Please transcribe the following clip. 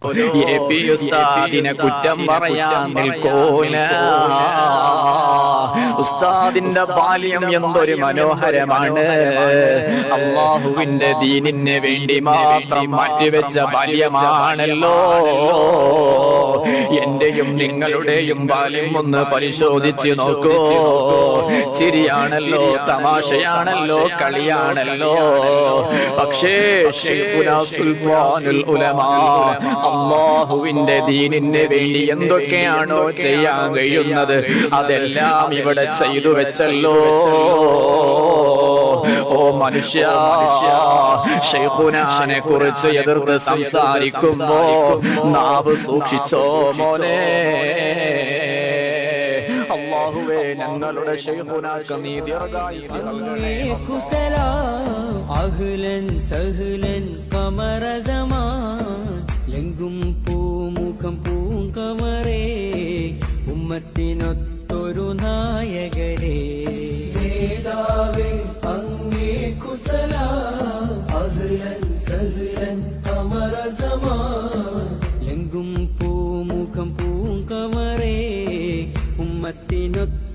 AP ഉസ്താദിനെ കുറ്റം പറയാൻ നിൽക്കൂല. ഉസ്താദിന്റെ ബാല്യം എന്തൊരു മനോഹരമാണ്. അള്ളാഹുവിന്റെ ദീനിന് വേണ്ടി മാത്രം മാറ്റിവെച്ച ബാല്യമാണല്ലോ. എന്റെയും നിങ്ങളുടെയും ബാല്യം ഒന്ന് പരിശോധിച്ച് നോക്കൂ. ചിരിയാണല്ലോ, തമാശയാണല്ലോ, കളിയാണല്ലോ. പക്ഷേ ശൈഖുനാ സുൽത്താനുൽ ഉലമാ അള്ളാഹുവിന്റെ ദീനിന് വേണ്ടി എന്തൊക്കെയാണോ ചെയ്യാൻ കഴിയുന്നത് അതെല്ലാം ഇവിടെ ചെയ്തു വെച്ചല്ലോ. ഓ മനുഷ്യ, ശൈഖുനാനെ കുറിച്ച് എതിർത്ത് സംസാരിക്കുമ്പോ നാവ് സൂക്ഷിച്ചോ മോനെ. അല്ലാഹുവേ, ഞങ്ങളുടെ ശൈഖുനാക്ക് നീ ദീർഘായുസ്സ് നൽകണേ. അഹ്ലൻ സഹ്ലൻ ഖമറ സമാൻ എങ്കും പൂമുഖം പൂങ്കമറേ ഉമ്മത്തിനൊത്തൊരു നായകരേ. നേതാവേ അങ്ങേ കുസലാം അഹ്ലൻ സഹ്ലൻ ഖമറ സമാൻ എങ്കും പൂമുഖം പൂങ്കമറേ ഉമ്മത്തിനൊത്തൊരു